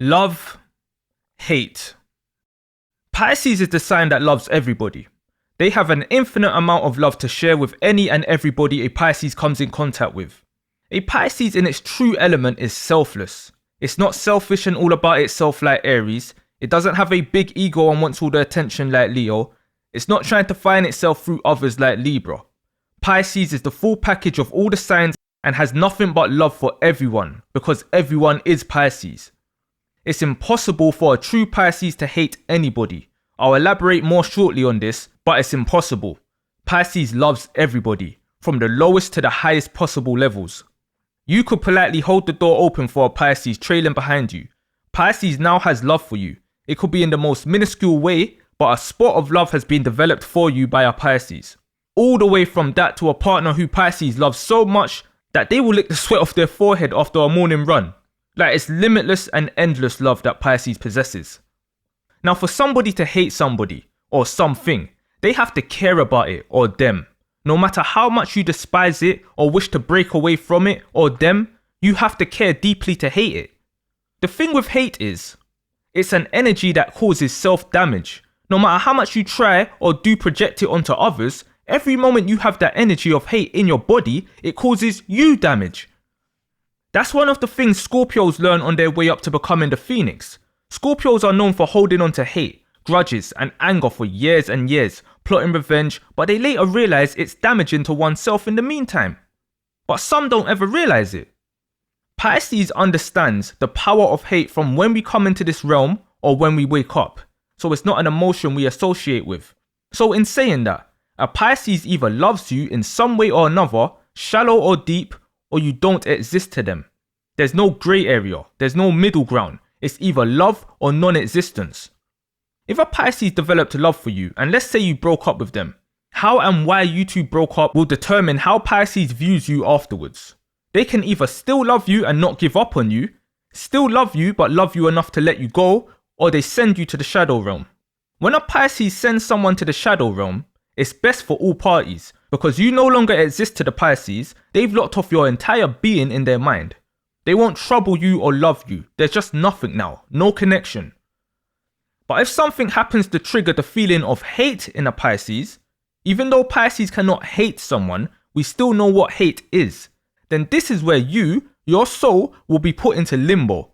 Love, hate. Pisces is the sign that loves everybody. They have an infinite amount of love to share with any and everybody a Pisces comes in contact with. A Pisces in its true element is selfless. It's not selfish and all about itself like Aries. It doesn't have a big ego and wants all the attention like Leo. It's not trying to find itself through others like Libra. Pisces is the full package of all the signs and has nothing but love for everyone because everyone is Pisces. It's impossible for a true Pisces to hate anybody. I'll elaborate more shortly on this, but it's impossible. Pisces loves everybody, from the lowest to the highest possible levels. You could politely hold the door open for a Pisces trailing behind you. Pisces now has love for you. It could be in the most minuscule way, but a spot of love has been developed for you by a Pisces. All the way from that to a partner who Pisces loves so much that they will lick the sweat off their forehead after a morning run. Like, it's limitless and endless love that Pisces possesses. Now, for somebody to hate somebody or something, they have to care about it or them. No matter how much you despise it or wish to break away from it or them, you have to care deeply to hate it. The thing with hate is, it's an energy that causes self-damage. No matter how much you try or do project it onto others, every moment you have that energy of hate in your body, it causes you damage. That's one of the things Scorpios learn on their way up to becoming the Phoenix. Scorpios are known for holding on to hate, grudges and anger for years and years, plotting revenge, but they later realize it's damaging to oneself in the meantime. But some don't ever realize it. Pisces understands the power of hate from when we come into this realm or when we wake up, so it's not an emotion we associate with. So in saying that, a Pisces either loves you in some way or another, shallow or deep, or you don't exist to them. There's no grey area, there's no middle ground. It's either love or non-existence. If a Pisces developed love for you, and let's say you broke up with them, how and why you two broke up will determine how Pisces views you afterwards. They can either still love you and not give up on you, still love you but love you enough to let you go, or they send you to the shadow realm. When a Pisces sends someone to the shadow realm, it's best for all parties, because you no longer exist to the Pisces, they've locked off your entire being in their mind. They won't trouble you or love you, there's just nothing now, no connection. But if something happens to trigger the feeling of hate in a Pisces, even though Pisces cannot hate someone, we still know what hate is. Then this is where you, your soul, will be put into limbo.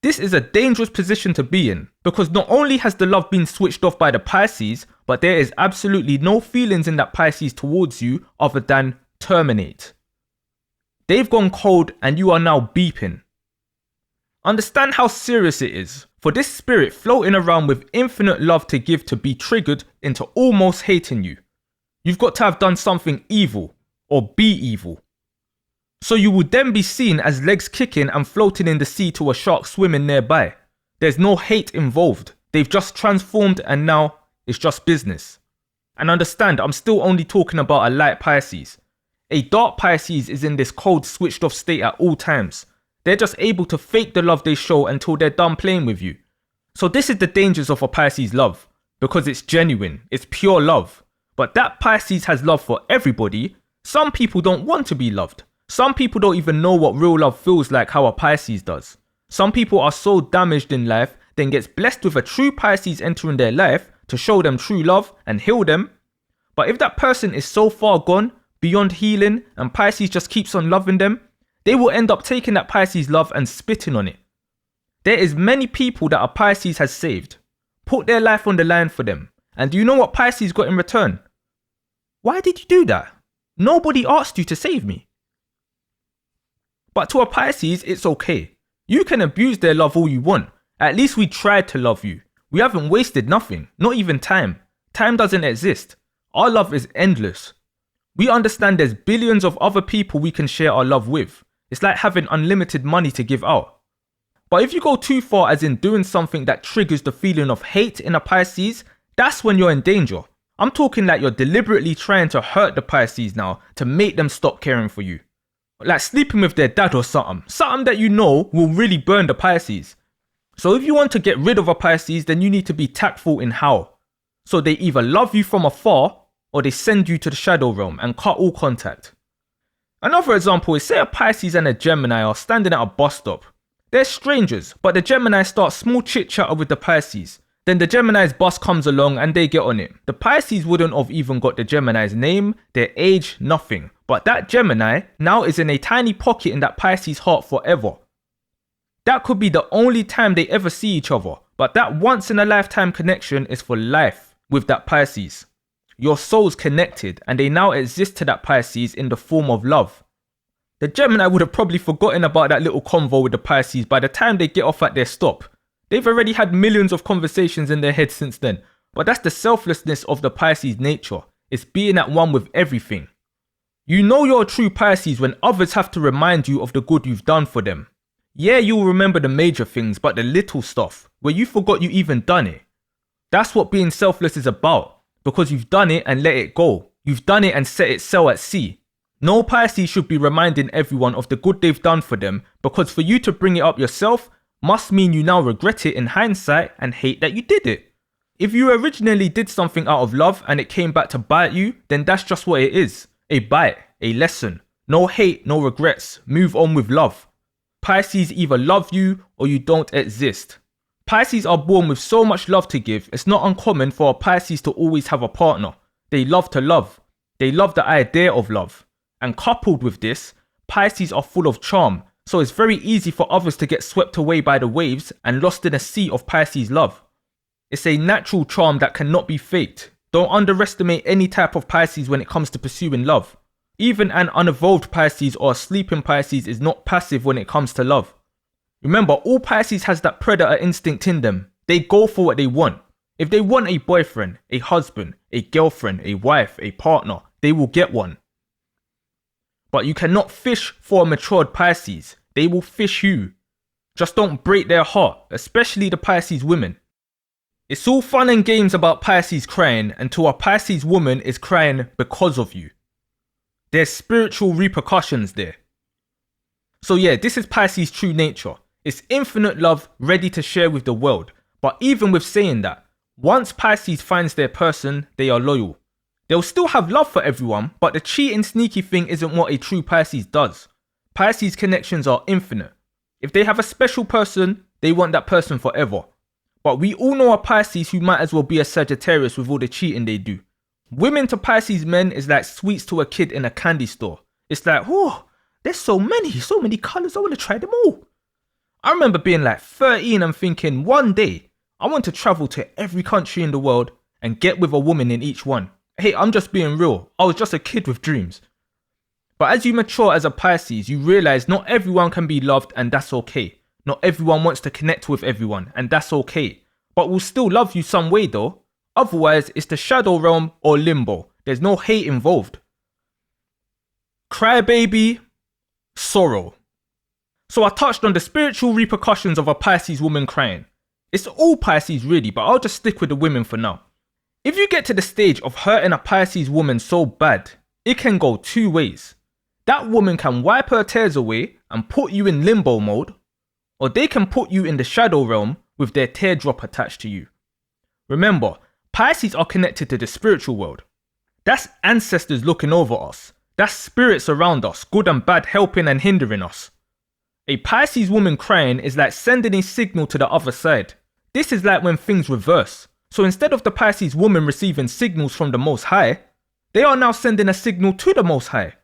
This is a dangerous position to be in, because not only has the love been switched off by the Pisces, but there is absolutely no feelings in that Pisces towards you other than terminate. They've gone cold and you are now beeping. Understand how serious it is for this spirit floating around with infinite love to give to be triggered into almost hating you. You've got to have done something evil or be evil. So you will then be seen as legs kicking and floating in the sea to a shark swimming nearby. There's no hate involved. They've just transformed and now it's just business. And understand, I'm still only talking about a light Pisces. A dark Pisces is in this cold, switched off state at all times. They're just able to fake the love they show until they're done playing with you. So this is the dangers of a Pisces love, because it's genuine, it's pure love. But that Pisces has love for everybody. Some people don't want to be loved. Some people don't even know what real love feels like how a Pisces does. Some people are so damaged in life, then gets blessed with a true Pisces entering their life to show them true love and heal them. But if that person is so far gone, beyond healing, and Pisces just keeps on loving them, they will end up taking that Pisces love and spitting on it. There is many people that a Pisces has saved, put their life on the line for them. And do you know what Pisces got in return? Why did you do that? Nobody asked you to save me. But to a Pisces, it's okay. You can abuse their love all you want. At least we tried to love you. We haven't wasted nothing, not even time. Time doesn't exist. Our love is endless. We understand there's billions of other people we can share our love with. It's like having unlimited money to give out. But if you go too far as in doing something that triggers the feeling of hate in a Pisces, that's when you're in danger. I'm talking like you're deliberately trying to hurt the Pisces now to make them stop caring for you. Like sleeping with their dad or something. Something that you know will really burn the Pisces. So if you want to get rid of a Pisces, then you need to be tactful in how. So they either love you from afar or they send you to the shadow realm and cut all contact. Another example is, say a Pisces and a Gemini are standing at a bus stop. They're strangers, but the Gemini starts small chit-chatter with the Pisces. Then the Gemini's bus comes along and they get on it. The Pisces wouldn't have even got the Gemini's name, their age, nothing. But that Gemini now is in a tiny pocket in that Pisces heart forever. That could be the only time they ever see each other, but that once in a lifetime connection is for life with that Pisces. Your soul's connected and they now exist to that Pisces in the form of love. The Gemini would have probably forgotten about that little convo with the Pisces by the time they get off at their stop. They've already had millions of conversations in their head since then, but that's the selflessness of the Pisces nature. It's being at one with everything. You know you're a true Pisces when others have to remind you of the good you've done for them. Yeah, you'll remember the major things, but the little stuff, where you forgot you even done it. That's what being selfless is about, because you've done it and let it go. You've done it and set it sail at sea. No Pisces should be reminding everyone of the good they've done for them, because for you to bring it up yourself must mean you now regret it in hindsight and hate that you did it. If you originally did something out of love and it came back to bite you, then that's just what it is. A bite, a lesson. No hate, no regrets. Move on with love. Pisces either love you or you don't exist. Pisces are born with so much love to give, it's not uncommon for a Pisces to always have a partner. They love to love. They love the idea of love. And coupled with this, Pisces are full of charm, so it's very easy for others to get swept away by the waves and lost in a sea of Pisces love. It's a natural charm that cannot be faked. Don't underestimate any type of Pisces when it comes to pursuing love. Even an unevolved Pisces or a sleeping Pisces is not passive when it comes to love. Remember, all Pisces has that predator instinct in them. They go for what they want. If they want a boyfriend, a husband, a girlfriend, a wife, a partner, they will get one. But you cannot fish for a matured Pisces. They will fish you. Just don't break their heart, especially the Pisces women. It's all fun and games about Pisces crying until a Pisces woman is crying because of you. There's spiritual repercussions there. So yeah, this is Pisces' true nature. It's infinite love ready to share with the world. But even with saying that, once Pisces finds their person, they are loyal. They'll still have love for everyone, but the cheating sneaky thing isn't what a true Pisces does. Pisces connections are infinite. If they have a special person, they want that person forever. But we all know a Pisces who might as well be a Sagittarius with all the cheating they do. Women to Pisces men is like sweets to a kid in a candy store. It's like, oh, there's so many colours, I want to try them all. I remember being like 13 and thinking one day, I want to travel to every country in the world and get with a woman in each one. Hey, I'm just being real. I was just a kid with dreams. But as you mature as a Pisces, you realize not everyone can be loved and that's okay. Not everyone wants to connect with everyone and that's okay. But will still love you some way though. Otherwise, it's the shadow realm or limbo. There's no hate involved. Crybaby, sorrow. So I touched on the spiritual repercussions of a Pisces woman crying. It's all Pisces really, but I'll just stick with the women for now. If you get to the stage of hurting a Pisces woman so bad, it can go two ways. That woman can wipe her tears away and put you in limbo mode, or they can put you in the shadow realm with their teardrop attached to you. Remember, Pisces are connected to the spiritual world. That's ancestors looking over us. That's spirits around us, good and bad, helping and hindering us. A Pisces woman crying is like sending a signal to the other side. This is like when things reverse. So instead of the Pisces woman receiving signals from the Most High, they are now sending a signal to the Most High.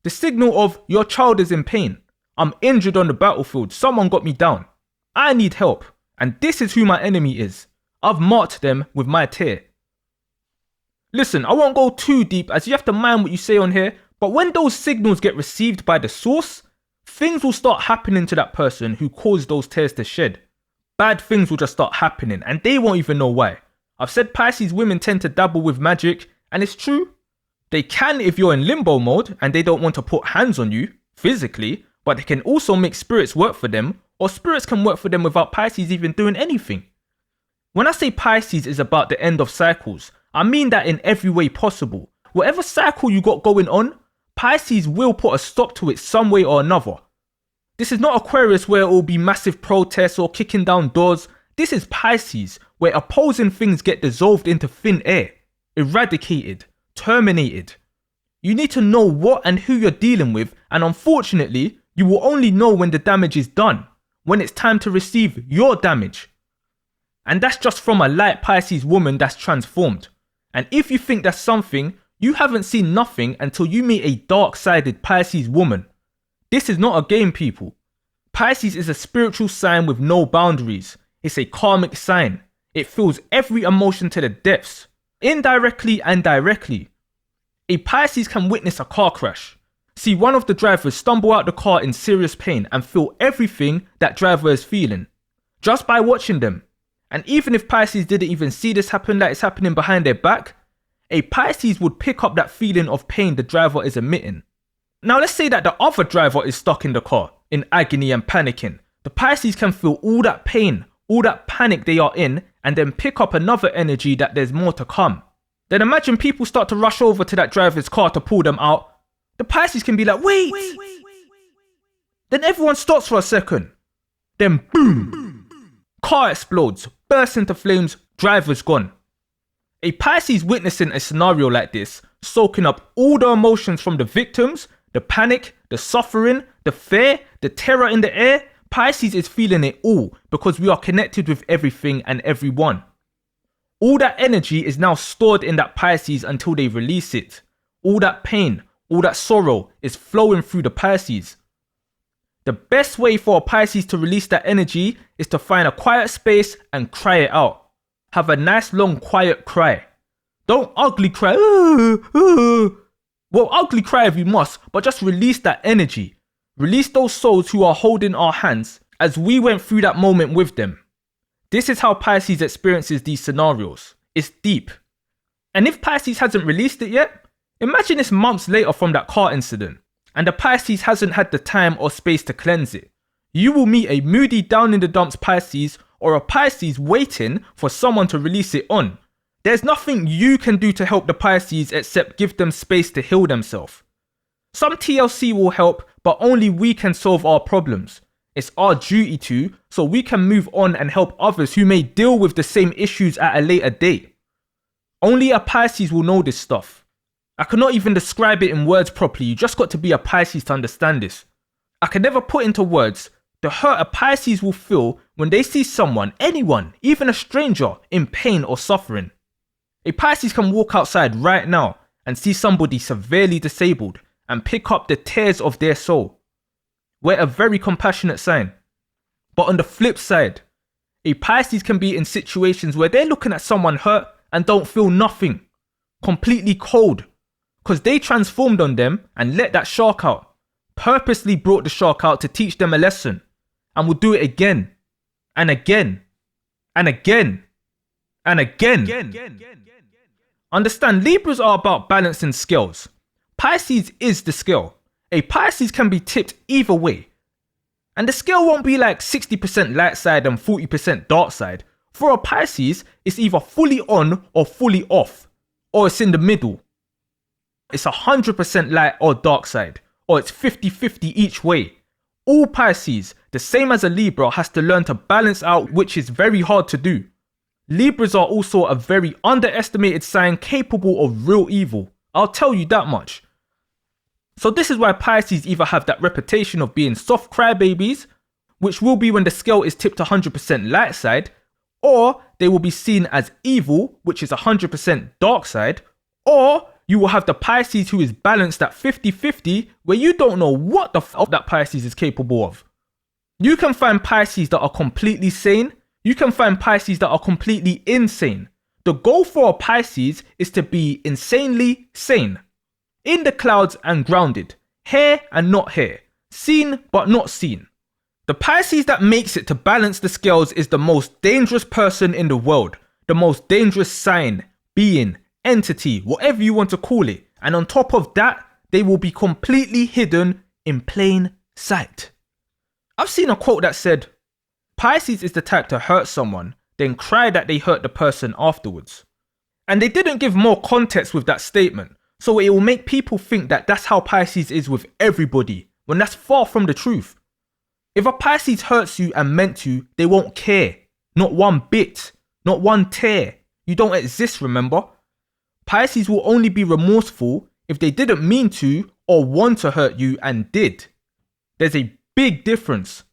The signal of, your child is in pain. I'm injured on the battlefield. Someone got me down. I need help. And this is who my enemy is. I've marked them with my tear. Listen, I won't go too deep as you have to mind what you say on here, but when those signals get received by the source, things will start happening to that person who caused those tears to shed. Bad things will just start happening and they won't even know why. I've said Pisces women tend to dabble with magic, and it's true. They can if you're in limbo mode and they don't want to put hands on you, physically, but they can also make spirits work for them, or spirits can work for them without Pisces even doing anything. When I say Pisces is about the end of cycles, I mean that in every way possible. Whatever cycle you got going on, Pisces will put a stop to it some way or another. This is not Aquarius where it will be massive protests or kicking down doors. This is Pisces, where opposing things get dissolved into thin air, eradicated, terminated. You need to know what and who you're dealing with, and unfortunately, you will only know when the damage is done. when it's time to receive your damage. And that's just from a light Pisces woman that's transformed. And if you think that's something, you haven't seen nothing until you meet a dark-sided Pisces woman. This is not a game, people. Pisces is a spiritual sign with no boundaries. It's a karmic sign. It feels every emotion to the depths, indirectly and directly. A Pisces can witness a car crash, see one of the drivers stumble out the car in serious pain and feel everything that driver is feeling, just by watching them. And even if Pisces didn't even see this happen, like it's happening behind their back, a Pisces would pick up that feeling of pain the driver is emitting. Now let's say that the other driver is stuck in the car, in agony and panicking. The Pisces can feel all that pain, all that panic they are in, and then pick up another energy that there's more to come. Then imagine people start to rush over to that driver's car to pull them out. The Pisces can be like, wait. Then everyone stops for a second. Then boom. Car explodes, bursts into flames, driver's gone. A Pisces witnessing a scenario like this, soaking up all the emotions from the victims, the panic, the suffering, the fear, the terror in the air. Pisces is feeling it all because we are connected with everything and everyone. All that energy is now stored in that Pisces until they release it. All that pain, all that sorrow is flowing through the Pisces. The best way for a Pisces to release that energy is to find a quiet space and cry it out. Have a nice long quiet cry. Don't ugly cry. Well, ugly cry if you must, but just release that energy. Release those souls who are holding our hands as we went through that moment with them. This is how Pisces experiences these scenarios. It's deep. And if Pisces hasn't released it yet, imagine it's months later from that car incident, and the Pisces hasn't had the time or space to cleanse it. You will meet a moody down in the dumps Pisces or a Pisces waiting for someone to release it on. There's nothing you can do to help the Pisces except give them space to heal themselves. Some TLC will help, but only we can solve our problems. It's our duty to, so we can move on and help others who may deal with the same issues at a later date. Only a Pisces will know this stuff. I cannot even describe it in words properly, you just got to be a Pisces to understand this. I can never put into words the hurt a Pisces will feel when they see someone, anyone, even a stranger, in pain or suffering. A Pisces can walk outside right now and see somebody severely disabled and pick up the tears of their soul. We're a very compassionate sign. But on the flip side, a Pisces can be in situations where they're looking at someone hurt and don't feel nothing. Completely cold. Because they transformed on them and let that shark out. Purposely brought the shark out to teach them a lesson. And will do it again. And again. And again. And again. Understand, Libras are about balancing scales. Pisces is the scale. A Pisces can be tipped either way. And the scale won't be like 60% light side and 40% dark side. For a Pisces, it's either fully on or fully off. Or it's in the middle. It's 100% light or dark side. Or it's 50-50 each way. All Pisces, the same as a Libra, has to learn to balance out, which is very hard to do. Libras are also a very underestimated sign capable of real evil. I'll tell you that much. So this is why Pisces either have that reputation of being soft crybabies, which will be when the scale is tipped 100% light side, or they will be seen as evil, which is 100% dark side, or you will have the Pisces who is balanced at 50-50, where you don't know what the fuck that Pisces is capable of. You can find Pisces that are completely sane, you can find Pisces that are completely insane. The goal for a Pisces is to be insanely sane. In the clouds and grounded. Here and not here. Seen but not seen. The Pisces that makes it to balance the scales is the most dangerous person in the world. The most dangerous sign, being, entity, whatever you want to call it. And on top of that, they will be completely hidden in plain sight. I've seen a quote that said, Pisces is the type to hurt someone, then cry that they hurt the person afterwards. And they didn't give more context with that statement. So it will make people think that that's how Pisces is with everybody, when that's far from the truth. If a Pisces hurts you and meant to, they won't care. Not one bit. Not one tear. You don't exist, remember? Pisces will only be remorseful if they didn't mean to or want to hurt you and did. There's a big difference.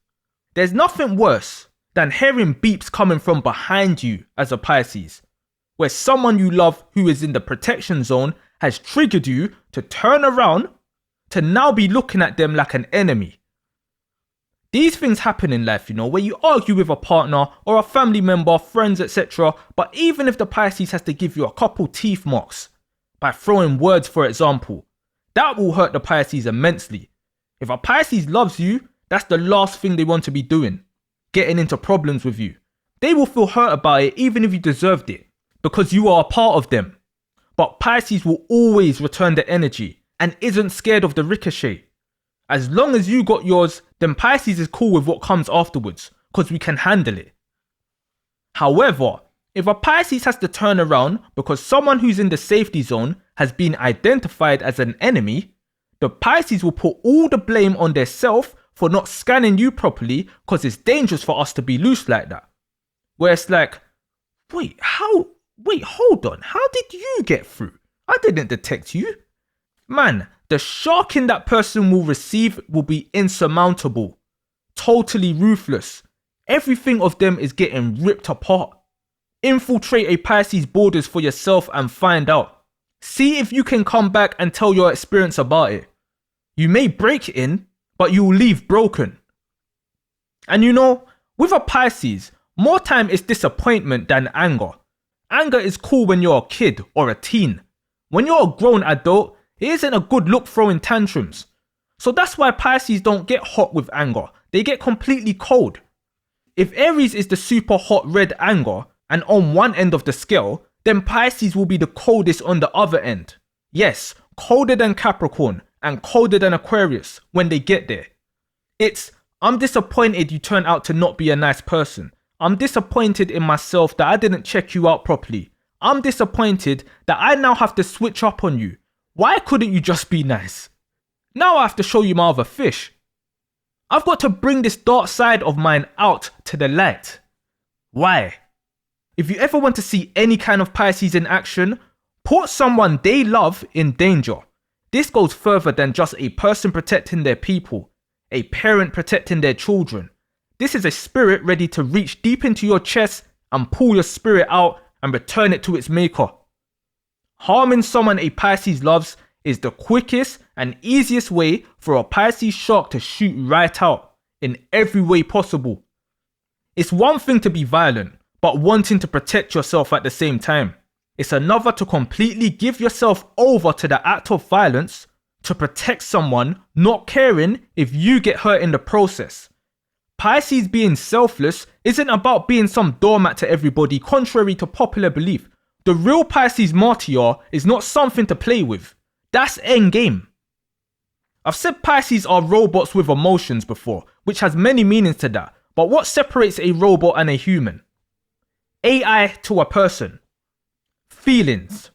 There's nothing worse than hearing beeps coming from behind you as a Pisces, where someone you love who is in the protection zone has triggered you to turn around to now be looking at them like an enemy. These things happen in life, where you argue with a partner or a family member, friends, etc. But even if the Pisces has to give you a couple teeth marks by throwing words, for example, that will hurt the Pisces immensely. If a Pisces loves you, that's the last thing they want to be doing, getting into problems with you. They will feel hurt about it even if you deserved it, because you are a part of them. But Pisces will always return the energy and isn't scared of the ricochet. As long as you got yours, then Pisces is cool with what comes afterwards, because we can handle it. However, if a Pisces has to turn around because someone who's in the safety zone has been identified as an enemy, the Pisces will put all the blame on their self for not scanning you properly because it's dangerous for us to be loose like that. Where it's like, wait, hold on, how did you get through? I didn't detect you. Man, the sharking that person will receive will be insurmountable, totally ruthless. Everything of them is getting ripped apart. Infiltrate a Pisces borders for yourself and find out. See if you can come back and tell your experience about it. You may break in, but you will leave broken. And with a Pisces, more time is disappointment than anger. Anger is cool when you're a kid or a teen. When you're a grown adult, it isn't a good look throwing tantrums. So that's why Pisces don't get hot with anger. They get completely cold. If Aries is the super hot red anger and on one end of the scale, then Pisces will be the coldest on the other end. Yes, colder than Capricorn and colder than Aquarius when they get there. It's, I'm disappointed you turned out to not be a nice person. I'm disappointed in myself that I didn't check you out properly. I'm disappointed that I now have to switch up on you. Why couldn't you just be nice? Now I have to show you my other fish. I've got to bring this dark side of mine out to the light. Why? If you ever want to see any kind of Pisces in action, put someone they love in danger. This goes further than just a person protecting their people, a parent protecting their children. This is a spirit ready to reach deep into your chest and pull your spirit out and return it to its maker. Harming someone a Pisces loves is the quickest and easiest way for a Pisces shark to shoot right out in every way possible. It's one thing to be violent, but wanting to protect yourself at the same time. It's another to completely give yourself over to the act of violence to protect someone, not caring if you get hurt in the process. Pisces being selfless isn't about being some doormat to everybody contrary to popular belief. The real Pisces martyr is not something to play with. That's endgame. I've said Pisces are robots with emotions before, which has many meanings to that. But what separates a robot and a human? AI to a person. Feelings.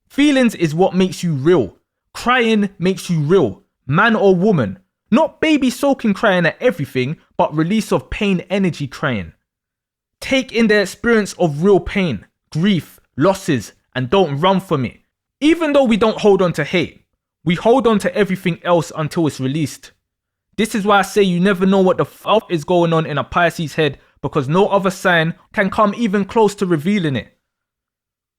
Feelings is what makes you real. Crying makes you real. Man or woman. Not baby soaking crying at everything, but release of pain energy crying. Take in the experience of real pain, grief, losses, and don't run from it. Even though we don't hold on to hate, we hold on to everything else until it's released. This is why I say you never know what the f*** is going on in a Pisces head, because no other sign can come even close to revealing it.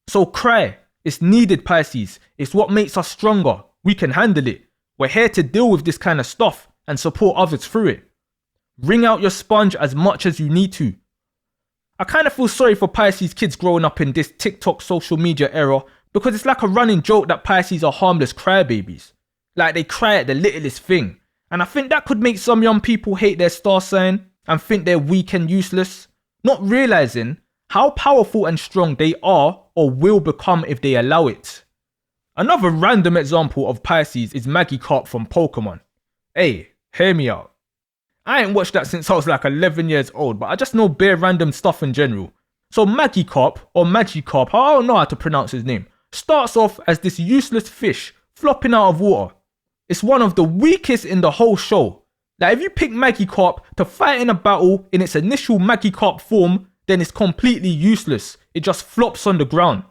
So cry. It's needed, Pisces. It's what makes us stronger. We can handle it. We're here to deal with this kind of stuff and support others through it. Wring out your sponge as much as you need to. I kind of feel sorry for Pisces kids growing up in this TikTok social media era, because it's like a running joke that Pisces are harmless crybabies. Like they cry at the littlest thing. And I think that could make some young people hate their star sign and think they're weak and useless, not realizing how powerful and strong they are or will become if they allow it. Another random example of Pisces is Magikarp from Pokemon. Hey, hear me out. I ain't watched that since I was like 11 years old, but I just know bare random stuff in general. So Magikarp, or Magikarp, I don't know how to pronounce his name, starts off as this useless fish flopping out of water. It's one of the weakest in the whole show. Like if you pick Magikarp to fight in a battle in its initial Magikarp form, then it's completely useless. It just flops on the ground.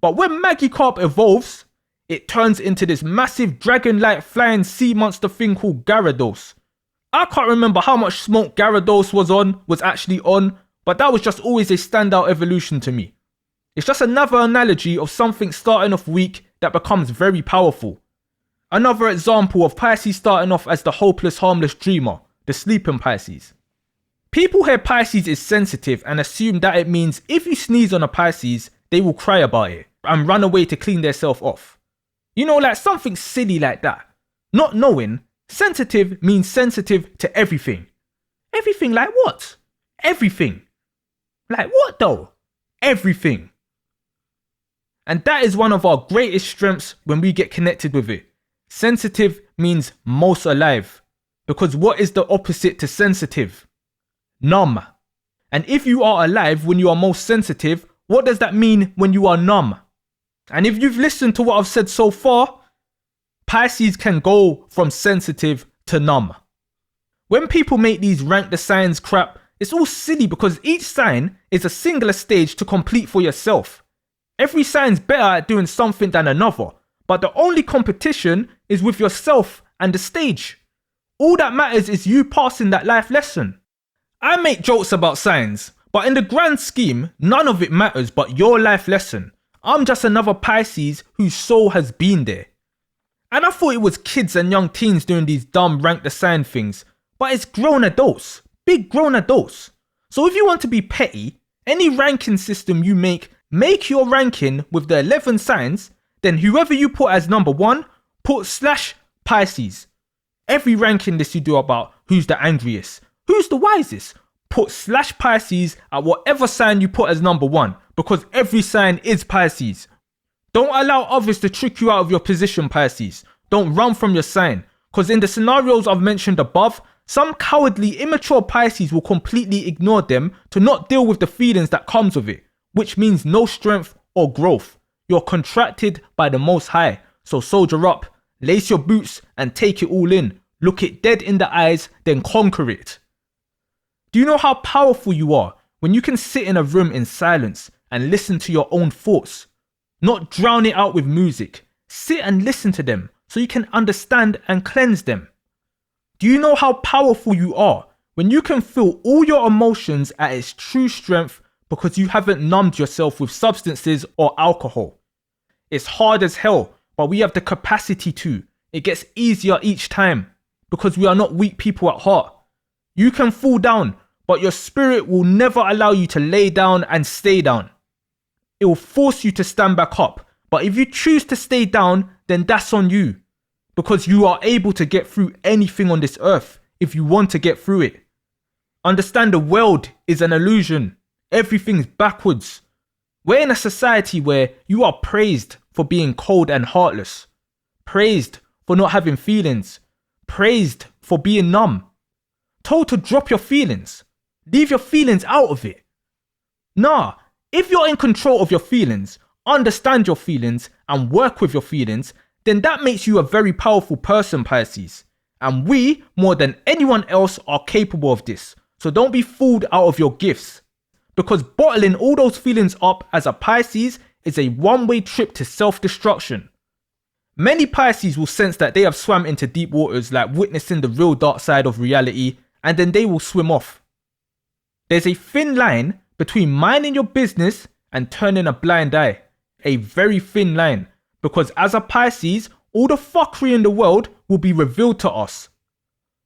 But when Magikarp evolves, it turns into this massive dragon-like flying sea monster thing called Gyarados. I can't remember how much smoke Gyarados was actually on, but that was just always a standout evolution to me. It's just another analogy of something starting off weak that becomes very powerful. Another example of Pisces starting off as the hopeless, harmless dreamer, the sleeping Pisces. People hear Pisces is sensitive and assume that it means if you sneeze on a Pisces, they will cry about it and run away to clean themselves off. You know, like something silly like that. Not knowing, sensitive means sensitive to everything. Everything like what? Everything. Like what though? Everything. And that is one of our greatest strengths when we get connected with it. Sensitive means most alive. Because what is the opposite to sensitive? Numb. And if you are alive when you are most sensitive, what does that mean when you are numb? And if you've listened to what I've said so far, Pisces can go from sensitive to numb. When people make these rank the signs crap, it's all silly because each sign is a singular stage to complete for yourself. Every sign's better at doing something than another, but the only competition is with yourself and the stage. All that matters is you passing that life lesson. I make jokes about signs, but in the grand scheme, none of it matters but your life lesson. I'm just another Pisces whose soul has been there. And I thought it was kids and young teens doing these dumb rank the sign things, but it's grown adults, big grown adults. So if you want to be petty, any ranking system you make your ranking with the 11 signs, then whoever you put as number 1, put /Pisces. Every ranking list you do about who's the angriest, who's the wisest, put /Pisces at whatever sign you put as number 1, because every sign is Pisces. Don't allow others to trick you out of your position, Pisces. Don't run from your sign, because in the scenarios I've mentioned above, some cowardly, immature Pisces will completely ignore them to not deal with the feelings that comes with it, which means no strength or growth. You're contracted by the Most High, so soldier up, lace your boots and take it all in. Look it dead in the eyes, then conquer it. Do you know how powerful you are when you can sit in a room in silence and listen to your own thoughts? Not drown it out with music. Sit and listen to them so you can understand and cleanse them. Do you know how powerful you are when you can feel all your emotions at its true strength because you haven't numbed yourself with substances or alcohol? It's hard as hell, but we have the capacity to. It gets easier each time because we are not weak people at heart. You can fall down, but your spirit will never allow you to lay down and stay down. It will force you to stand back up, but if you choose to stay down, then that's on you. Because you are able to get through anything on this earth if you want to get through it. Understand the world is an illusion. Everything's backwards. We're in a society where you are praised for being cold and heartless. Praised for not having feelings. Praised for being numb. Told to drop your feelings. Leave your feelings out of it. Nah, if you're in control of your feelings, understand your feelings and work with your feelings, then that makes you a very powerful person, Pisces. And we, more than anyone else, are capable of this. So don't be fooled out of your gifts. Because bottling all those feelings up as a Pisces is a one-way trip to self-destruction. Many Pisces will sense that they have swam into deep waters, like witnessing the real dark side of reality, and then they will swim off. There's a thin line between minding your business and turning a blind eye. A very thin line. Because as a Pisces, all the fuckery in the world will be revealed to us.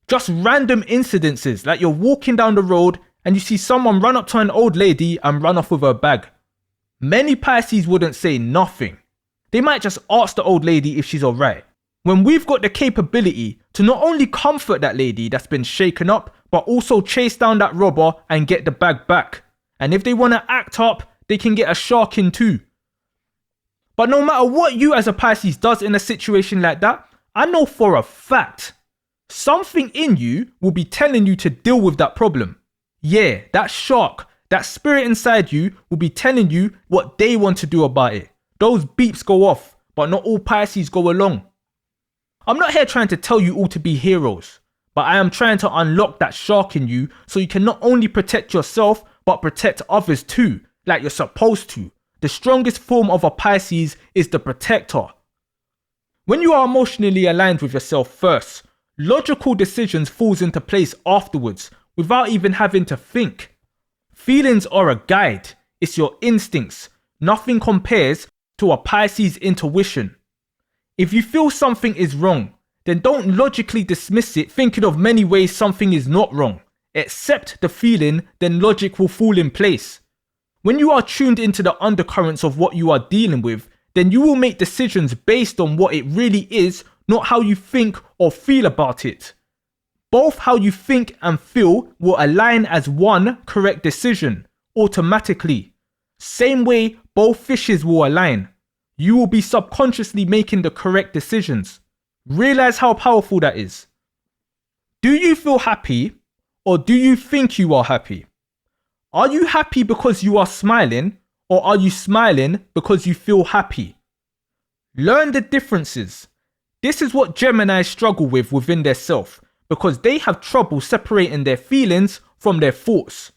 Just random incidences, like you're walking down the road and you see someone run up to an old lady and run off with her bag. Many Pisces wouldn't say nothing. They might just ask the old lady if she's alright. When we've got the capability to not only comfort that lady that's been shaken up, but also chase down that robber and get the bag back. And if they want to act up, they can get a shark in too. But no matter what you as a Pisces does in a situation like that, I know for a fact, something in you will be telling you to deal with that problem. Yeah, that shark, that spirit inside you will be telling you what they want to do about it. Those beeps go off, but not all Pisces go along. I'm not here trying to tell you all to be heroes, but I am trying to unlock that shark in you so you can not only protect yourself, but protect others too, like you're supposed to. The strongest form of a Pisces is the protector. When you are emotionally aligned with yourself first, Logical decisions falls into place afterwards without even having to think. Feelings are a guide. It's your instincts. Nothing compares to a Pisces intuition. If you feel something is wrong, then don't logically dismiss it thinking of many ways something is not wrong. Accept the feeling, then logic will fall in place. When you are tuned into the undercurrents of what you are dealing with, then you will make decisions based on what it really is, not how you think or feel about it. Both how you think and feel will align as one correct decision, automatically. Same way both fishes will align. You will be subconsciously making the correct decisions. Realize how powerful that is. Do you feel happy, or do you think you are happy? Are you happy because you are smiling, or are you smiling because you feel happy? Learn the differences. This is what Geminis struggle with within their self, because they have trouble separating their feelings from their thoughts.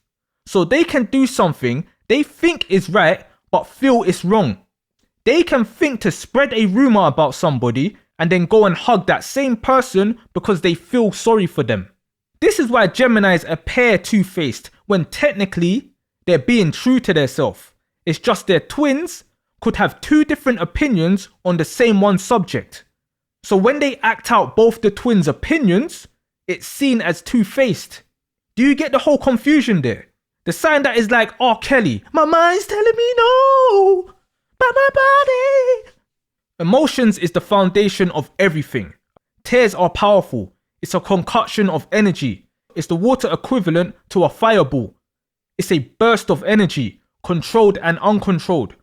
So they can do something they think is right, but feel it's wrong. They can think to spread a rumor about somebody and then go and hug that same person because they feel sorry for them. This is why Geminis appear two-faced when technically they're being true to themselves. It's just their twins could have two different opinions on the same one subject. So when they act out both the twins' opinions, it's seen as two-faced. Do you get the whole confusion there? The sign that is like, oh Kelly, my mind's telling me no, but my body. Emotions is the foundation of everything. Tears are powerful. It's a concoction of energy. It's the water equivalent to a fireball. It's a burst of energy, controlled and uncontrolled.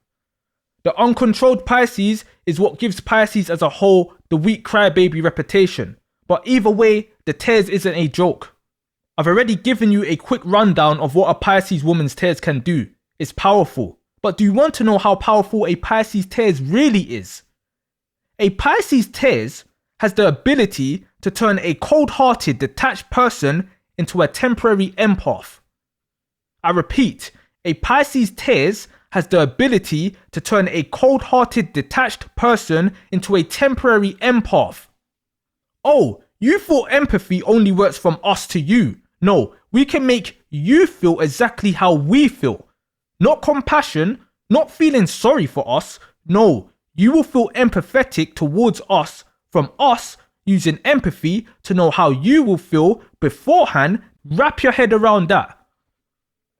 The uncontrolled Pisces is what gives Pisces as a whole the weak crybaby reputation. But either way, the tears isn't a joke. I've already given you a quick rundown of what a Pisces woman's tears can do. It's powerful. But do you want to know how powerful a Pisces tears really is? A Pisces tears has the ability to turn a cold-hearted, detached person into a temporary empath. I repeat, a Pisces tears has the ability to turn a cold-hearted, detached person into a temporary empath. Oh, you thought empathy only works from us to you. No, we can make you feel exactly how we feel. Not compassion, not feeling sorry for us. No, you will feel empathetic towards us, from us using empathy to know how you will feel beforehand. Wrap your head around that.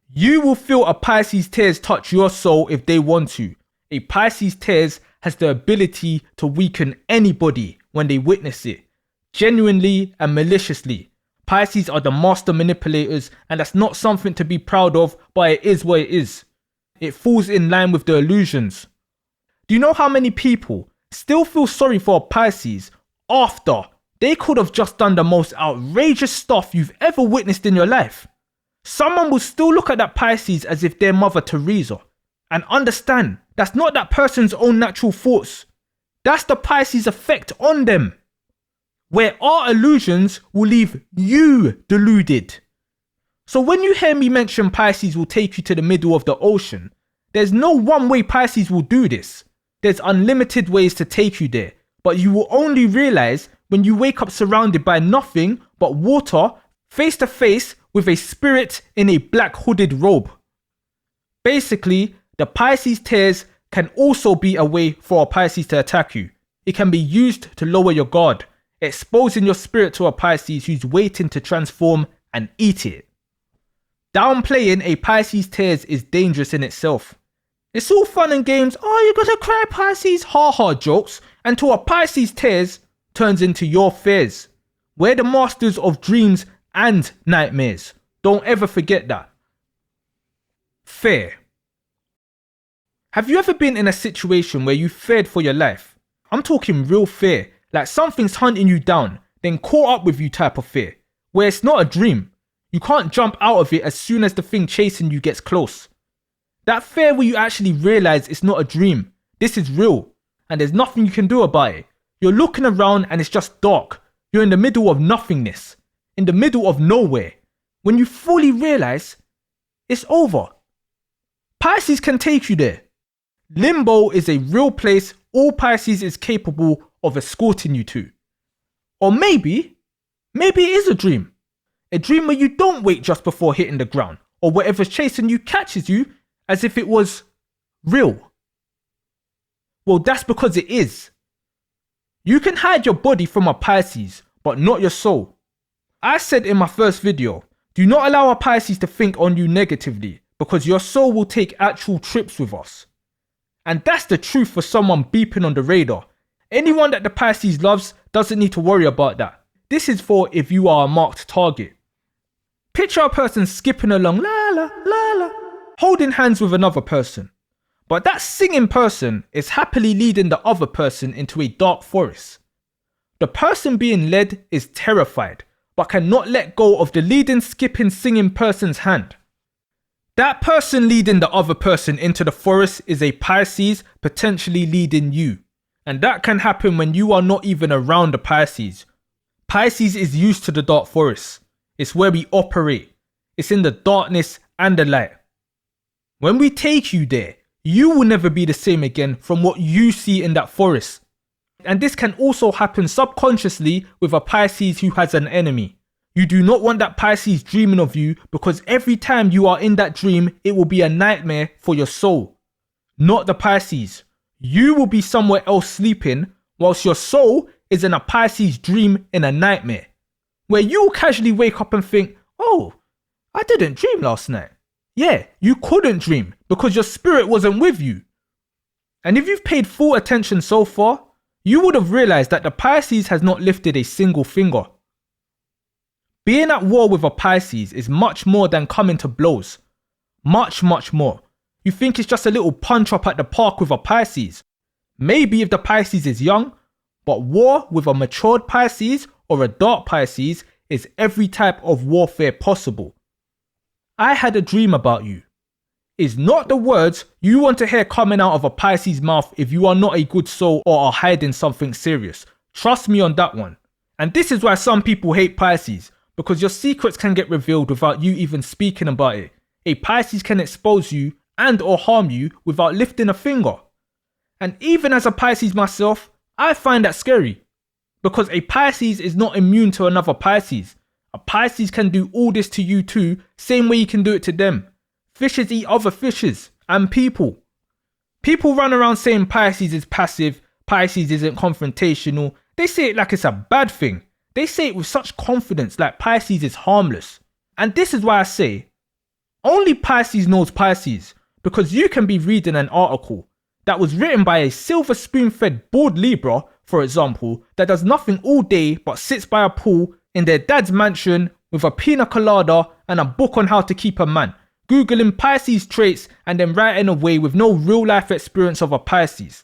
You will feel a Pisces tears touch your soul if they want to. A Pisces tears has the ability to weaken anybody when they witness it, genuinely and maliciously. Pisces are the master manipulators, and that's not something to be proud of, but it is what it is. It falls in line with the illusions. Do you know how many people still feel sorry for a Pisces after they could have just done the most outrageous stuff you've ever witnessed in your life? Someone will still look at that Pisces as if they're Mother Teresa and understand that's not that person's own natural thoughts. That's the Pisces effect on them, where our illusions will leave you deluded. So when you hear me mention Pisces will take you to the middle of the ocean, there's no one way Pisces will do this. There's unlimited ways to take you there, but you will only realize when you wake up surrounded by nothing but water, face to face with a spirit in a black hooded robe. Basically, the Pisces tears can also be a way for a Pisces to attack you. It can be used to lower your guard, exposing your spirit to a Pisces who's waiting to transform and eat it. Downplaying a Pisces tears is dangerous in itself. It's all fun and games, oh you're gonna cry Pisces, ha jokes, until a Pisces tears turns into your fears. We're the masters of dreams and nightmares. Don't ever forget that. Fear. Have you ever been in a situation where you feared for your life? I'm talking real fear, like something's hunting you down, then caught up with you type of fear, where it's not a dream. You can't jump out of it as soon as the thing chasing you gets close. That fear where you actually realize it's not a dream. This is real, and there's nothing you can do about it. You're looking around and it's just dark. You're in the middle of nothingness, in the middle of nowhere. When you fully realize it's over. Pisces can take you there. Limbo is a real place all Pisces is capable of escorting you to. Or maybe Maybe it is a dream. A dream where you don't wake just before hitting the ground, or whatever's chasing you catches you as if it was real. Well, that's because it is. You can hide your body from a Pisces, but not your soul. I said in my first video, do not allow a Pisces to think on you negatively, because your soul will take actual trips with us. And that's the truth for someone beeping on the radar. Anyone that the Pisces loves doesn't need to worry about that. This is for if you are a marked target. Picture a person skipping along, la la la la, holding hands with another person. But that singing person is happily leading the other person into a dark forest. The person being led is terrified, but cannot let go of the leading, skipping, singing person's hand. That person leading the other person into the forest is a Pisces potentially leading you. And that can happen when you are not even around the Pisces. Pisces is used to the dark forest. It's where we operate. It's in the darkness and the light. When we take you there, you will never be the same again from what you see in that forest. And this can also happen subconsciously with a Pisces who has an enemy. You do not want that Pisces dreaming of you, because every time you are in that dream, it will be a nightmare for your soul. Not the Pisces. You will be somewhere else sleeping, whilst your soul is in a Pisces dream in a nightmare, where you casually wake up and think, oh, I didn't dream last night. Yeah, you couldn't dream because your spirit wasn't with you. And if you've paid full attention so far, you would have realized that the Pisces has not lifted a single finger. Being at war with a Pisces is much more than coming to blows. Much, much more. You think it's just a little punch up at the park with a Pisces. Maybe if the Pisces is young, but war with a matured Pisces or a dark Pisces is every type of warfare possible. I had a dream about you. Is not the words you want to hear coming out of a Pisces mouth if you are not a good soul or are hiding something serious. Trust me on that one. And this is why some people hate Pisces, because your secrets can get revealed without you even speaking about it. A Pisces can expose you and or harm you without lifting a finger. And even as a Pisces myself, I find that scary, because a Pisces is not immune to another Pisces. A Pisces can do all this to you too, same way you can do it to them. Fishes eat other fishes and people. People run around saying Pisces is passive, Pisces isn't confrontational. They say it like it's a bad thing. They say it with such confidence, like Pisces is harmless. And this is why I say, only Pisces knows Pisces, because you can be reading an article that was written by a silver spoon-fed bored Libra, for example, that does nothing all day but sits by a pool in their dad's mansion with a pina colada and a book on how to keep a man, Googling Pisces traits and then writing away with no real life experience of a Pisces.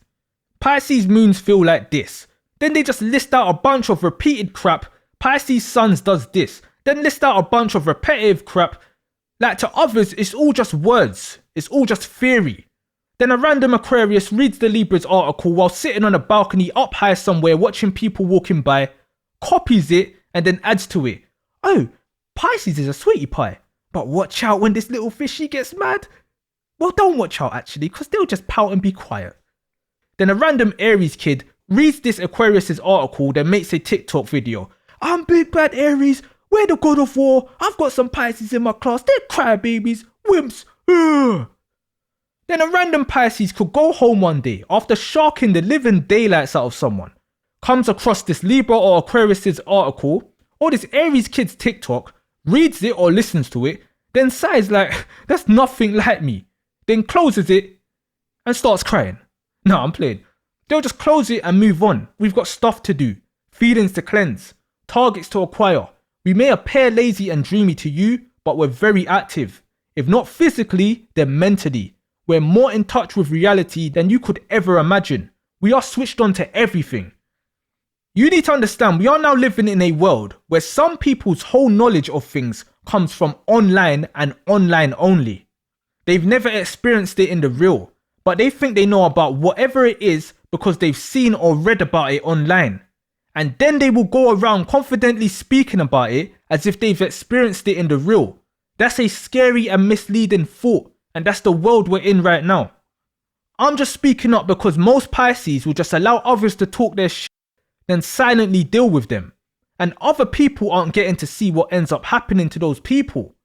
Pisces moons feel like this. Then they just list out a bunch of repeated crap. Pisces suns does this. Then list out a bunch of repetitive crap. Like to others, it's all just words. It's all just theory. Then a random Aquarius reads the Libra's article while sitting on a balcony up high somewhere watching people walking by, copies it, and then adds to it. Oh, Pisces is a sweetie pie. But watch out when this little fishy gets mad. Well, don't watch out actually, because they'll just pout and be quiet. Then a random Aries kid reads this Aquarius's article, then makes a TikTok video. I'm big bad Aries, we're the god of war, I've got some Pisces in my class, they're crybabies, wimps. Ugh. Then a random Pisces could go home one day after sharking the living daylights out of someone, comes across this Libra or Aquarius's article, or this Aries kid's TikTok, reads it or listens to it, then sighs like, that's nothing like me, then closes it and starts crying. No, I'm playing. They'll just close it and move on. We've got stuff to do, feelings to cleanse, targets to acquire. We may appear lazy and dreamy to you, but we're very active. If not physically, then mentally. We're more in touch with reality than you could ever imagine. We are switched on to everything. You need to understand, we are now living in a world where some people's whole knowledge of things comes from online and online only. They've never experienced it in the real, but they think they know about whatever it is because they've seen or read about it online. And then they will go around confidently speaking about it as if they've experienced it in the real. That's a scary and misleading thought, and that's the world we're in right now. I'm just speaking up because most Pisces will just allow others to talk their shit, then silently deal with them. and other people aren't getting to see what ends up happening to those people.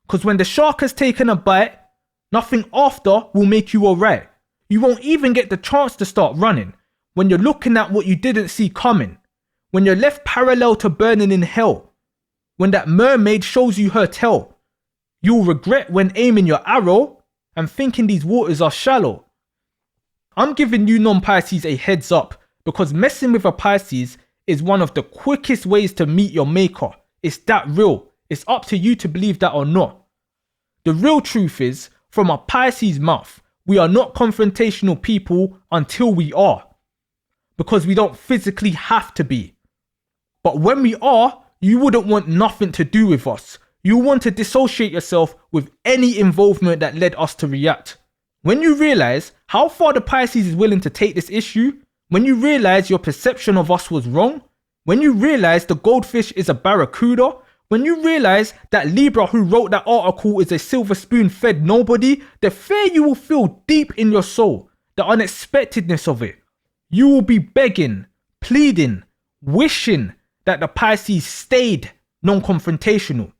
Because when the shark has taken a bite, nothing after will make you alright. You won't even get the chance to start running when you're looking at what you didn't see coming. When you're left parallel to burning in hell. When that mermaid shows you her tail. You'll regret when aiming your arrow and thinking these waters are shallow. I'm giving you non-Pisces a heads up because messing with a Pisces is one of the quickest ways to meet your maker. It's that real. It's up to you to believe that or not. The real truth is, from a Pisces mouth, we are not confrontational people until we are. Because we don't physically have to be. But when we are, you wouldn't want nothing to do with us. You want to dissociate yourself with any involvement that led us to react. When you realize how far the Pisces is willing to take this issue, when you realize your perception of us was wrong, when you realize the goldfish is a barracuda, when you realize that Libra who wrote that article is a silver spoon fed nobody, the fear you will feel deep in your soul, the unexpectedness of it. You will be begging, pleading, wishing that the Pisces stayed non-confrontational.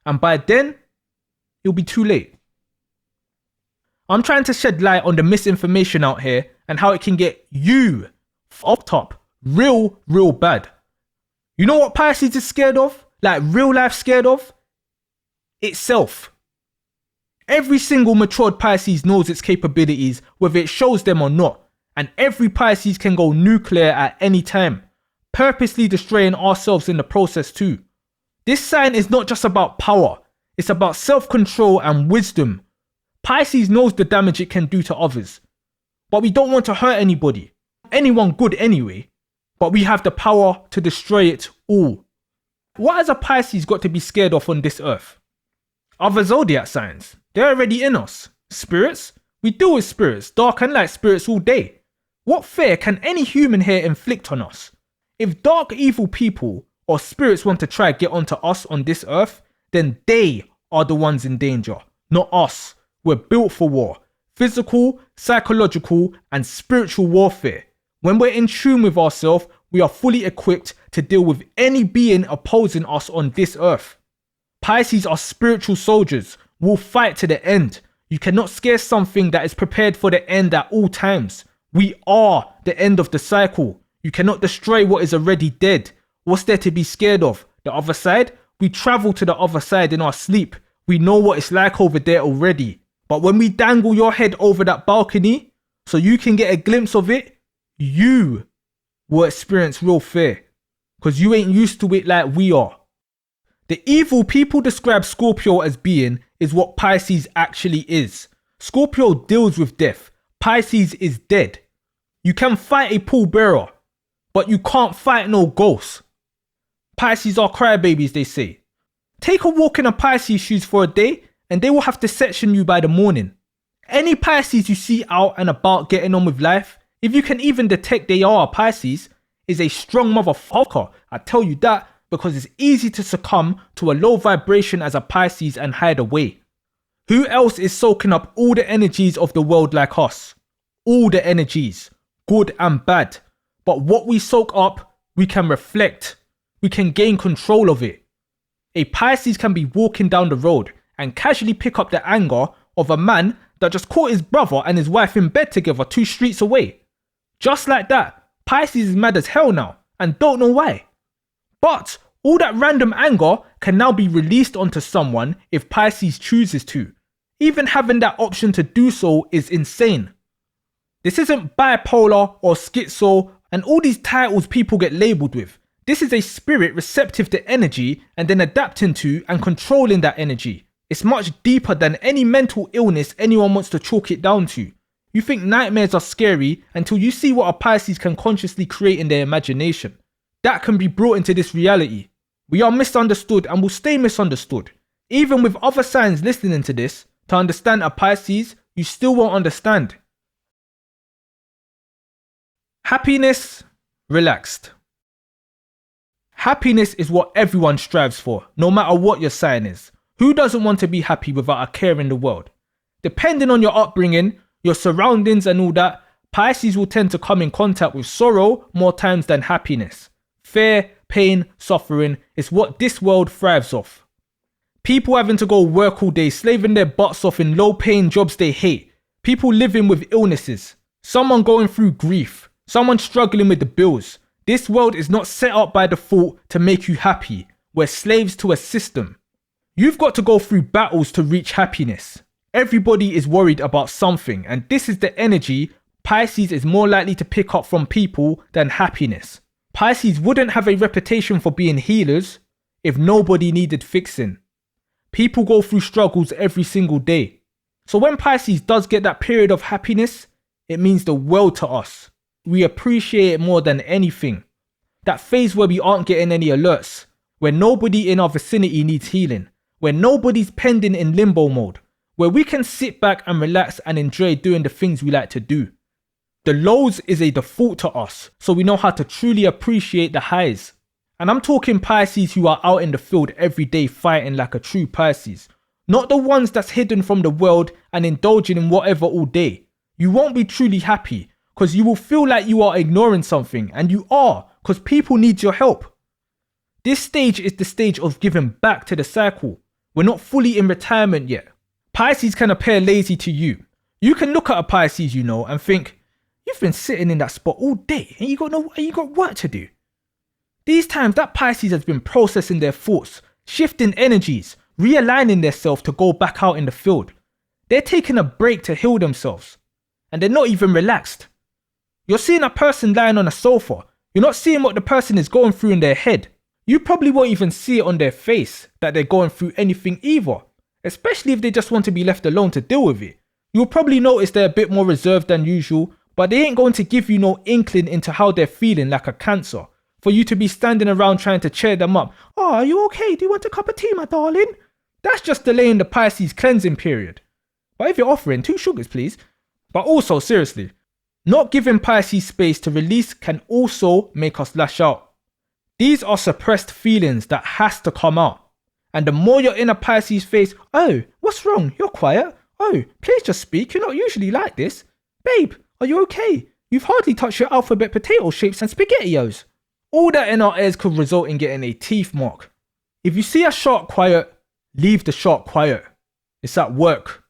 And by then, it'll be too late. I'm trying to shed light on the misinformation out here and how it can get you fucked up real bad. You know what Pisces is scared of? Like real life scared of? Itself. Every single matured Pisces knows its capabilities, whether it shows them or not. And every Pisces can go nuclear at any time, purposely destroying ourselves in the process too. This sign is not just about power, it's about self-control and wisdom. Pisces knows the damage it can do to others. But we don't want to hurt anybody, anyone good anyway, but we have the power to destroy it all. What has a Pisces got to be scared of on this earth? Other zodiac signs, they're already in us. Spirits, we deal with spirits, dark and light spirits all day. What fear can any human here inflict on us? If dark evil people or spirits want to try get onto us on this earth, then they are the ones in danger, not us. We're built for war. Physical, psychological, and spiritual warfare. When we're in tune with ourselves, we are fully equipped to deal with any being opposing us on this earth. Pisces are spiritual soldiers, will fight to the end. You cannot scare something that is prepared for the end at all times. We are the end of the cycle. You cannot destroy what is already dead. What's there to be scared of? The other side? We travel to the other side in our sleep. We know what it's like over there already. But when we dangle your head over that balcony so you can get a glimpse of it, you will experience real fear. Because you ain't used to it like we are. The evil people describe Scorpio as being is what Pisces actually is. Scorpio deals with death. Pisces is dead. You can fight a pallbearer, but you can't fight no ghosts. Pisces are crybabies, they say. Take a walk in a Pisces shoes for a day and they will have to section you by the morning. Any Pisces you see out and about getting on with life, if you can even detect they are a Pisces, is a strong motherfucker. I tell you that because it's easy to succumb to a low vibration as a Pisces and hide away. Who else is soaking up all the energies of the world like us? All the energies, good and bad. But what we soak up, we can reflect. We can gain control of it. A Pisces can be walking down the road and casually pick up the anger of a man that just caught his brother and his wife in bed together 2 streets away. Just like that, Pisces is mad as hell now and don't know why. But all that random anger can now be released onto someone if Pisces chooses to. Even having that option to do so is insane. This isn't bipolar or schizo and all these titles people get labelled with. This is a spirit receptive to energy and then adapting to and controlling that energy. It's much deeper than any mental illness anyone wants to chalk it down to. You think nightmares are scary until you see what a Pisces can consciously create in their imagination. That can be brought into this reality. We are misunderstood and will stay misunderstood. Even with other signs listening to this, to understand a Pisces, you still won't understand. Happiness, relaxed. Happiness is what everyone strives for, no matter what your sign is. Who doesn't want to be happy without a care in the world? Depending on your upbringing, your surroundings and all that, Pisces will tend to come in contact with sorrow more times than happiness. fear, pain, suffering is what this world thrives off. People having to go work all day, slaving their butts off in low-paying jobs they hate. People living with illnesses. Someone going through grief. Someone struggling with the bills. This world is not set up by default to make you happy. We're slaves to a system. You've got to go through battles to reach happiness. Everybody is worried about something, and this is the energy Pisces is more likely to pick up from people than happiness. Pisces wouldn't have a reputation for being healers if nobody needed fixing. People go through struggles every single day. So when Pisces does get that period of happiness, it means the world to us. We appreciate it more than anything. That phase where we aren't getting any alerts, where nobody in our vicinity needs healing, where nobody's pending in limbo mode, where we can sit back and relax and enjoy doing the things we like to do. The lows is a default to us, so we know how to truly appreciate the highs. And I'm talking Pisces who are out in the field every day fighting like a true Pisces. Not the ones that's hidden from the world and indulging in whatever all day. You won't be truly happy because you will feel like you are ignoring something, and you are, because people need your help. This stage is the stage of giving back to the cycle. We're not fully in retirement yet. Pisces can appear lazy to you. You can look at a Pisces you know and think, you've been sitting in that spot all day and you got work to do. These times that Pisces has been processing their thoughts, shifting energies, realigning themselves to go back out in the field. They're taking a break to heal themselves. And they're not even relaxed. You're seeing a person lying on a sofa. You're not seeing what the person is going through in their head. You probably won't even see it on their face that they're going through anything either. Especially if they just want to be left alone to deal with it. You'll probably notice they're a bit more reserved than usual, but they ain't going to give you no inkling into how they're feeling like a Cancer, for you to be standing around trying to cheer them up. Oh, are you okay? Do you want a cup of tea, my darling? That's just delaying the Pisces cleansing period. But if you're offering 2 sugars, please. But also, seriously, not giving Pisces space to release can also make us lash out. These are suppressed feelings that has to come out. And the more you're in a Pisces face, oh, what's wrong? You're quiet. Oh, please just speak. You're not usually like this. Babe, are you okay? You've hardly touched your alphabet potato shapes and SpaghettiOs. All that in our ears could result in getting a teeth mark. If you see a shark quiet, leave the shark quiet. It's at work.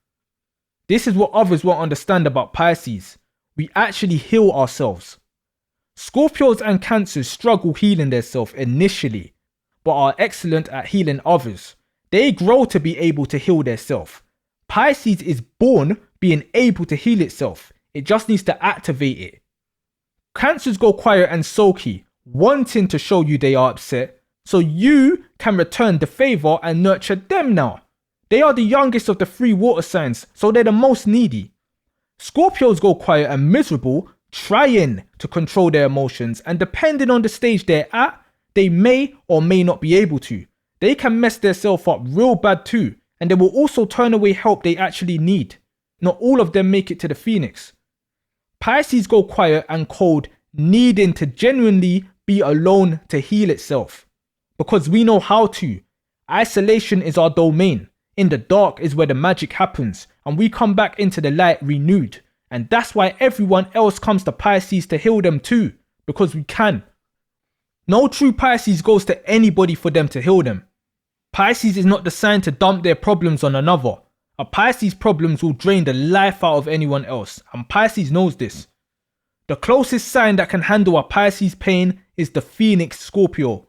This is what others won't understand about Pisces. We actually heal ourselves. Scorpios and Cancers struggle healing themselves initially, but are excellent at healing others. They grow to be able to heal themselves. Pisces is born being able to heal itself. It just needs to activate it. Cancers go quiet and sulky, wanting to show you they are upset, so you can return the favor and nurture them now. They are the youngest of the 3 water signs, so they're the most needy. Scorpios go quiet and miserable, trying to control their emotions, and depending on the stage they're at, they may or may not be able to. They can mess themselves up real bad too, and they will also turn away help they actually need. Not all of them make it to the Phoenix. Pisces go quiet and cold, needing to genuinely be alone to heal itself. Because we know how to. Isolation is our domain. In the dark is where the magic happens, and we come back into the light renewed. And that's why everyone else comes to Pisces to heal them too, because we can. No true Pisces goes to anybody for them to heal them. Pisces is not the sign to dump their problems on another. A Pisces problems will drain the life out of anyone else, and Pisces knows this. The closest sign that can handle a Pisces pain is the Phoenix Scorpio.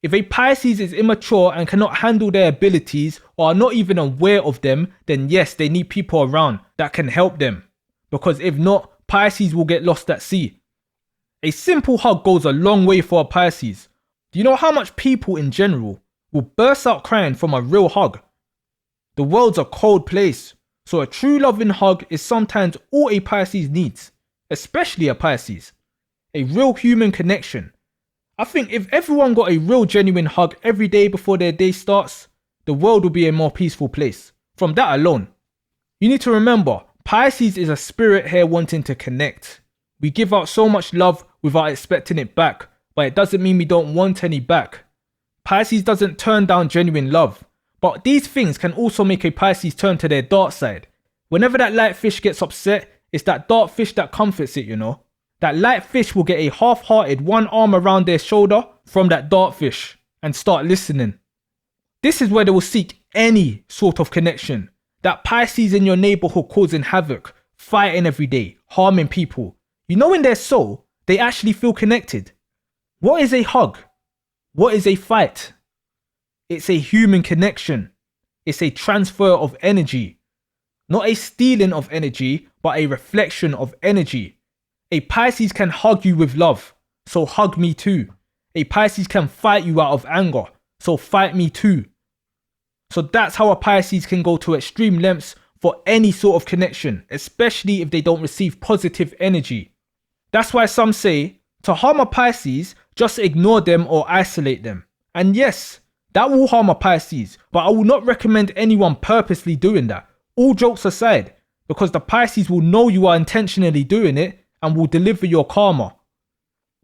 If a Pisces is immature and cannot handle their abilities or are not even aware of them, then yes, they need people around that can help them. Because if not, Pisces will get lost at sea. A simple hug goes a long way for a Pisces. Do you know how much people in general will burst out crying from a real hug? The world's a cold place, so a true loving hug is sometimes all a Pisces needs, especially a Pisces. A real human connection. I think if everyone got a real genuine hug every day before their day starts, the world will be a more peaceful place. From that alone. You need to remember, Pisces is a spirit here wanting to connect. We give out so much love without expecting it back, but it doesn't mean we don't want any back. Pisces doesn't turn down genuine love, but these things can also make a Pisces turn to their dark side. Whenever that light fish gets upset, it's that dark fish that comforts it, you know. That light fish will get a half-hearted one arm around their shoulder from that dartfish and start listening. This is where they will seek any sort of connection. That Pisces in your neighborhood causing havoc, fighting every day, harming people. You know in their soul, they actually feel connected. What is a hug? What is a fight? It's a human connection. It's a transfer of energy. Not a stealing of energy, but a reflection of energy. A Pisces can hug you with love, so hug me too. A Pisces can fight you out of anger, so fight me too. So that's how a Pisces can go to extreme lengths for any sort of connection, especially if they don't receive positive energy. That's why some say, to harm a Pisces, just ignore them or isolate them. And yes, that will harm a Pisces, but I will not recommend anyone purposely doing that. All jokes aside, because the Pisces will know you are intentionally doing it and will deliver your karma.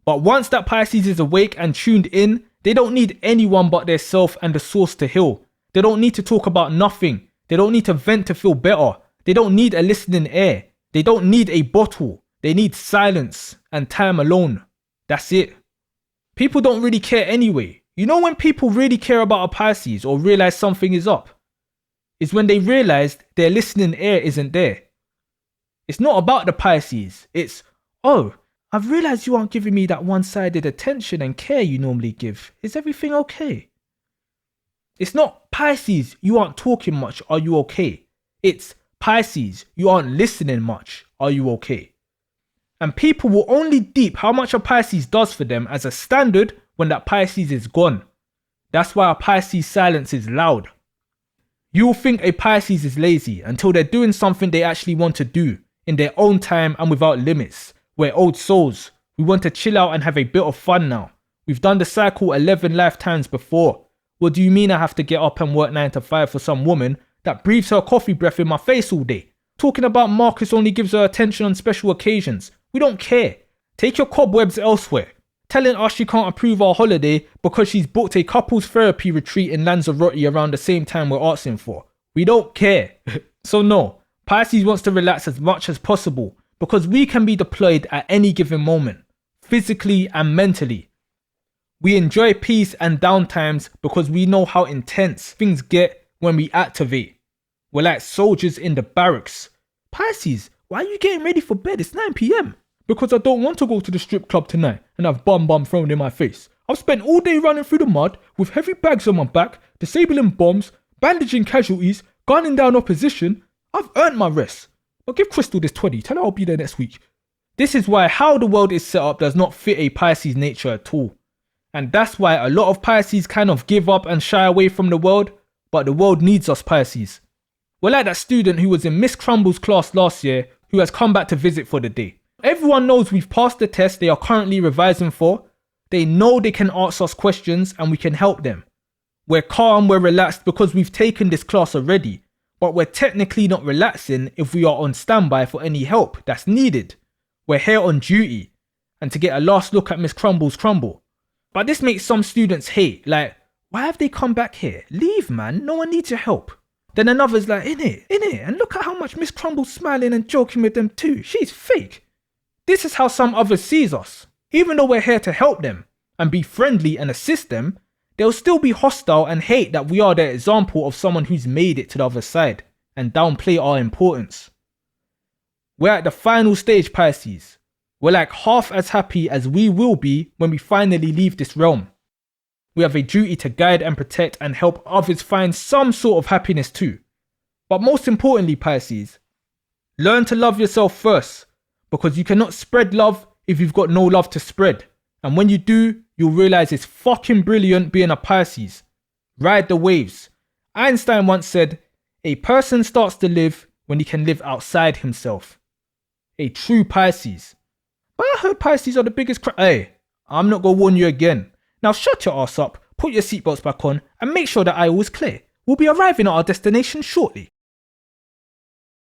But once that Pisces is awake and tuned in, they don't need anyone but their self and the source to heal. They don't need to talk about nothing. They don't need to vent to feel better. They don't need a listening ear. They don't need a bottle. They need silence and time alone. That's it. People don't really care anyway. You know when people really care about a Pisces or realize something is up? It's when they realize their listening ear isn't there. It's not about the Pisces. It's, oh, I've realized you aren't giving me that one-sided attention and care you normally give. Is everything okay? It's not Pisces, you aren't talking much, are you okay? It's Pisces, you aren't listening much, are you okay? And people will only deep how much a Pisces does for them as a standard when that Pisces is gone. That's why a Pisces silence is loud. You will think a Pisces is lazy until they're doing something they actually want to do in their own time and without limits. We're old souls. We want to chill out and have a bit of fun now. We've done the cycle 11 lifetimes before. What do you mean I have to get up and work 9 to 5 for some woman that breathes her coffee breath in my face all day? Talking about Marcus only gives her attention on special occasions. We don't care. Take your cobwebs elsewhere. Telling us she can't approve our holiday because she's booked a couples therapy retreat in Lanzarote around the same time we're asking for. We don't care. So no, Pisces wants to relax as much as possible because we can be deployed at any given moment, physically and mentally. We enjoy peace and downtimes because we know how intense things get when we activate. We're like soldiers in the barracks. Pisces, why are you getting ready for bed? It's 9 p.m. Because I don't want to go to the strip club tonight and have bum thrown in my face. I've spent all day running through the mud with heavy bags on my back, disabling bombs, bandaging casualties, gunning down opposition. I've earned my rest. But give Crystal this 20, tell her I'll be there next week. This is why how the world is set up does not fit a Pisces nature at all. And that's why a lot of Pisces kind of give up and shy away from the world, but the world needs us Pisces. We're like that student who was in Miss Crumble's class last year who has come back to visit for the day. Everyone knows we've passed the test they are currently revising for. They know they can ask us questions and we can help them. We're calm, we're relaxed because we've taken this class already, but we're technically not relaxing if we are on standby for any help that's needed. We're here on duty and to get a last look at Miss Crumble's crumble. But this makes some students hate, like, why have they come back here? Leave, man, no one needs your help. Then another's like, in it, and look at how much Miss Crumble's smiling and joking with them too. She's fake. This is how some others sees us. Even though we're here to help them and be friendly and assist them, they'll still be hostile and hate that we are their example of someone who's made it to the other side and downplay our importance. We're at the final stage, Pisces. We're like half as happy as we will be when we finally leave this realm. We have a duty to guide and protect and help others find some sort of happiness too. But most importantly, Pisces, learn to love yourself first, because you cannot spread love if you've got no love to spread. And when you do, you'll realize it's fucking brilliant being a Pisces. Ride the waves. Einstein once said, a person starts to live when he can live outside himself. A true Pisces. But I heard Pisces are the biggest Hey, I'm not gonna warn you again. Now shut your ass up, put your seatbelts back on, and make sure that aisle is clear. We'll be arriving at our destination shortly.